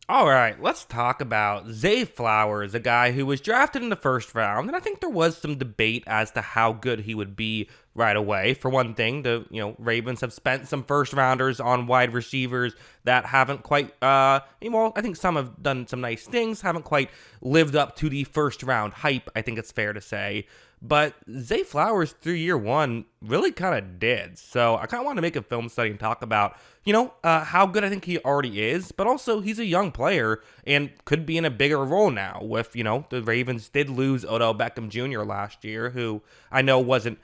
All right, let's talk about Zay Flowers, a guy who was drafted in the first round, and I think there was some debate as to how good he would be right away. For one thing, the Ravens have spent some first rounders on wide receivers that haven't quite well, I think some have done some nice things, haven't quite lived up to the first round hype, I think it's fair to say. But Zay Flowers through year one really kind of did. So I kind of want to make a film study and talk about, how good I think he already is, but also he's a young player and could be in a bigger role now with, the Ravens did lose Odell Beckham Jr. last year, who I know wasn't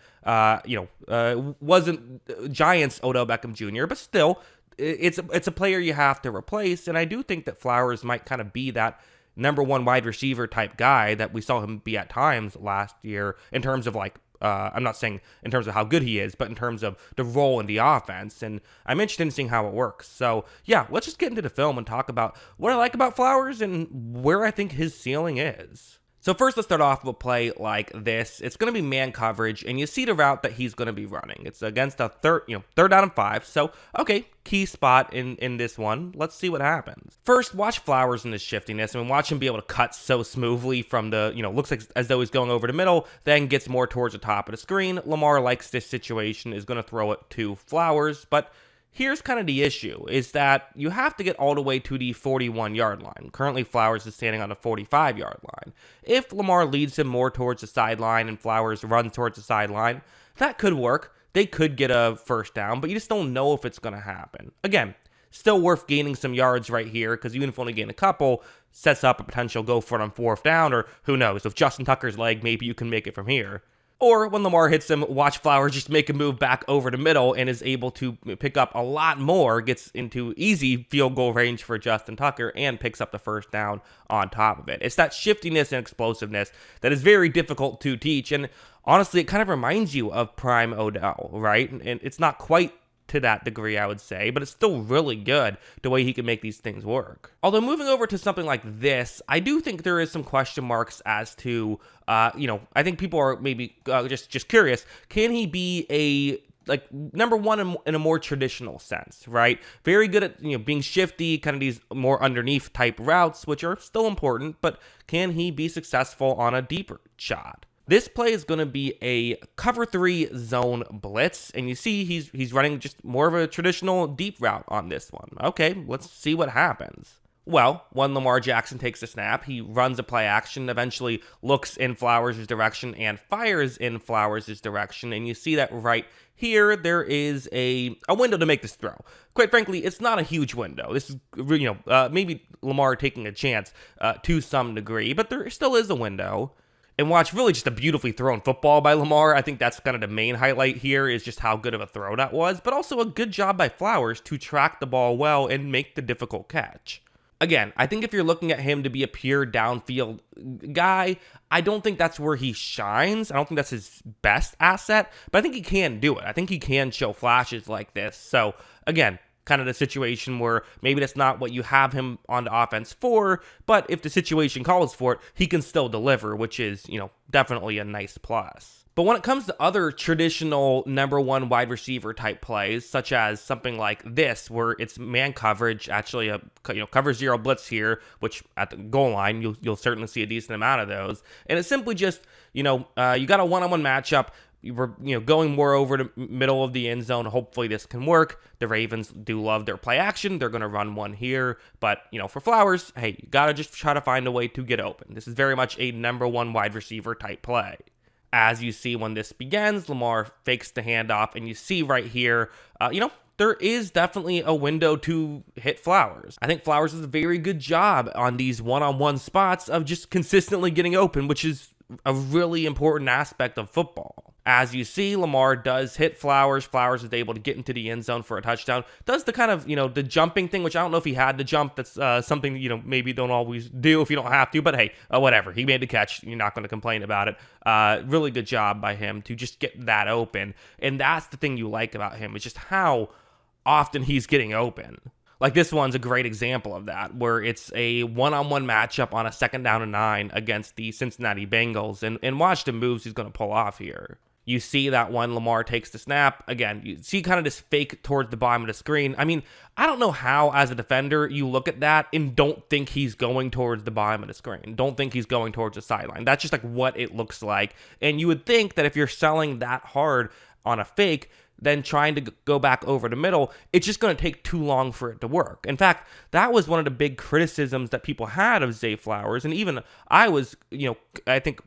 Giants Odell Beckham Jr., but still, it's a player you have to replace. And I do think that Flowers might kind of be that number one wide receiver type guy that we saw him be at times last year in terms of I'm not saying in terms of how good he is, but in terms of the role in the offense. And I'm interested in seeing how it works. So yeah, let's just get into the film and talk about what I like about Flowers and where I think his ceiling is. So first, let's start off with a play like this. It's going to be man coverage, and you see the route that he's going to be running. It's against a third down and 5. So, okay, key spot in this one. Let's see what happens. First, watch Flowers in this shiftiness, and watch him be able to cut so smoothly from the, looks like as though he's going over the middle, then gets more towards the top of the screen. Lamar likes this situation, is going to throw it to Flowers, but here's kind of the issue, is that you have to get all the way to the 41-yard line. Currently, Flowers is standing on the 45-yard line. If Lamar leads him more towards the sideline and Flowers runs towards the sideline, that could work. They could get a first down, but you just don't know if it's going to happen. Again, still worth gaining some yards right here, because even if only gain a couple, sets up a potential go for it on fourth down, or who knows, if Justin Tucker's leg, maybe you can make it from here. Or when Lamar hits him, watch Flowers just make a move back over the middle and is able to pick up a lot more, gets into easy field goal range for Justin Tucker, and picks up the first down on top of it. It's that shiftiness and explosiveness that is very difficult to teach. And honestly, it kind of reminds you of prime Odell, right? And it's not quite to that degree, I would say, but it's still really good the way he can make these things work. Although moving over to something like this, I do think there is some question marks as to, I think people are maybe just curious, can he be a number one in a more traditional sense, right? Very good at, being shifty, kind of these more underneath type routes, which are still important, but can he be successful on a deeper shot? This play is going to be a cover 3 zone blitz, and you see he's running just more of a traditional deep route on this one. Okay, let's see what happens. Well, when Lamar Jackson takes the snap, he runs a play action, eventually looks in Flowers' direction and fires in Flowers' direction, and you see that right here, there is a window to make this throw. Quite frankly, it's not a huge window. This is, maybe Lamar taking a chance to some degree, but there still is a window. And watch really just a beautifully thrown football by Lamar. I think that's kind of the main highlight here, is just how good of a throw that was, but also a good job by Flowers to track the ball well and make the difficult catch. Again, I think if you're looking at him to be a pure downfield guy, I don't think that's where he shines. I don't think that's his best asset, but I think he can do it. I think he can show flashes like this. So again, kind of the situation where maybe that's not what you have him on the offense for, but if the situation calls for it, he can still deliver, which is, definitely a nice plus. But when it comes to other traditional number one wide receiver type plays, such as something like this, where it's man coverage, actually a cover zero blitz here, which at the goal line you'll certainly see a decent amount of those, and it's simply just you got a one-on-one matchup. We're going more over the middle of the end zone. Hopefully this can work. The Ravens do love their play action. They're going to run one here. But, for Flowers, hey, you got to just try to find a way to get open. This is very much a number one wide receiver type play. As you see when this begins, Lamar fakes the handoff, and you see right here, there is definitely a window to hit Flowers. I think Flowers does a very good job on these one-on-one spots of just consistently getting open, which is a really important aspect of football. As you see, Lamar does hit Flowers. Flowers is able to get into the end zone for a touchdown. Does the kind of, the jumping thing, which I don't know if he had to jump. That's something, maybe don't always do if you don't have to. But hey, whatever. He made the catch. You're not going to complain about it. Really good job by him to just get that open. And that's the thing you like about him, is just how often he's getting open. Like this one's a great example of that, where it's a one-on-one matchup on a 2nd down and 9 against the Cincinnati Bengals. And watch the moves he's going to pull off here. You see that when Lamar takes the snap, again, you see kind of this fake towards the bottom of the screen. I mean, I don't know how, as a defender, you look at that and don't think he's going towards the bottom of the screen. Don't think he's going towards the sideline. That's just like what it looks like. And you would think that if you're selling that hard on a fake, then trying to go back over the middle, it's just going to take too long for it to work. In fact, that was one of the big criticisms that people had of Zay Flowers. And even I was, I think,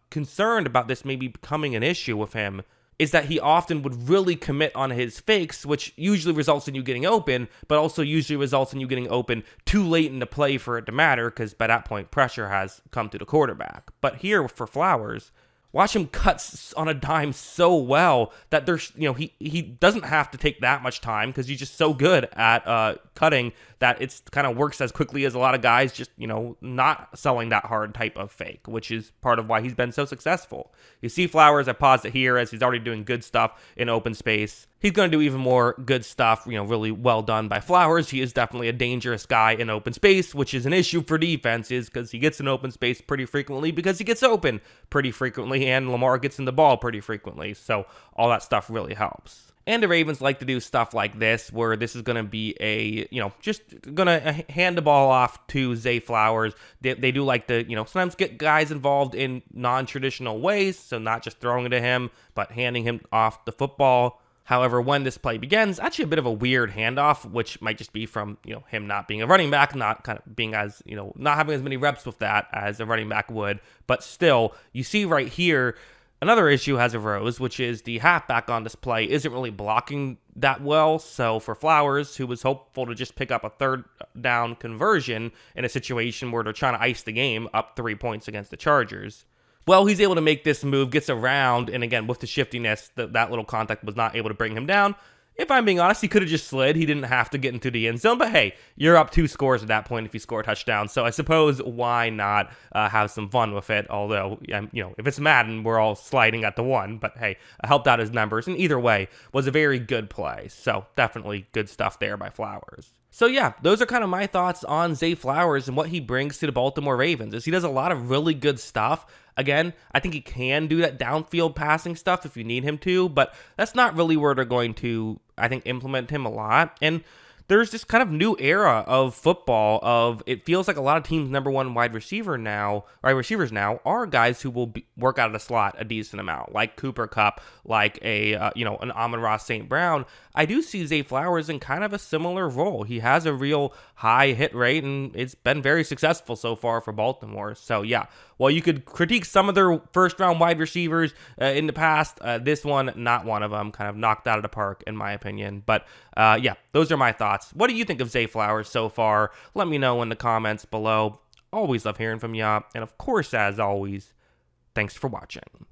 concerned about this maybe becoming an issue with him, is that he often would really commit on his fakes, which usually results in you getting open, but also usually results in you getting open too late in the play for it to matter, because by that point, pressure has come to the quarterback. But here for Flowers, watch him cut on a dime so well that there's, he doesn't have to take that much time because he's just so good at cutting that it's kind of works as quickly as a lot of guys just, not selling that hard type of fake, which is part of why he's been so successful. You see Flowers, I paused it here as he's already doing good stuff in open space. He's going to do even more good stuff, really well done by Flowers. He is definitely a dangerous guy in open space, which is an issue for defenses because he gets in open space pretty frequently because he gets open pretty frequently and Lamar gets in the ball pretty frequently. So all that stuff really helps. And the Ravens like to do stuff like this, where this is going to be just going to hand the ball off to Zay Flowers. They do like to, sometimes get guys involved in non-traditional ways, so not just throwing it to him, but handing him off the football. However, when this play begins, actually a bit of a weird handoff, which might just be from, him not being a running back, not kind of being as, not having as many reps with that as a running back would. But still, you see right here, another issue has arose, which is the halfback on this play isn't really blocking that well. So for Flowers, who was hopeful to just pick up a third down conversion in a situation where they're trying to ice the game up 3 points against the Chargers, well, he's able to make this move, gets around, and again, with the shiftiness, that little contact was not able to bring him down. If I'm being honest, he could have just slid. He didn't have to get into the end zone, but hey, you're up 2 scores at that point if you score a touchdown. So I suppose why not have some fun with it? Although, if it's Madden, we're all sliding at the 1. But hey, I helped out his numbers, and either way, was a very good play. So definitely good stuff there by Flowers. So yeah, those are kind of my thoughts on Zay Flowers and what he brings to the Baltimore Ravens. Is he does a lot of really good stuff. Again, I think he can do that downfield passing stuff if you need him to, but that's not really where they're going to, I think, implement him a lot. And there's this kind of new era of football of it feels like a lot of teams' number one wide receivers now are guys who will work out of the slot a decent amount, like Cooper Kupp, like an Amon-Ra St. Brown. I do see Zay Flowers in kind of a similar role. He has a real high hit rate, and it's been very successful so far for Baltimore. So yeah, while you could critique some of their first-round wide receivers in the past, this one, not one of them, kind of knocked out of the park, in my opinion. But yeah, those are my thoughts. What do you think of Zay Flowers so far? Let me know in the comments below. Always love hearing from ya. And of course, as always, thanks for watching.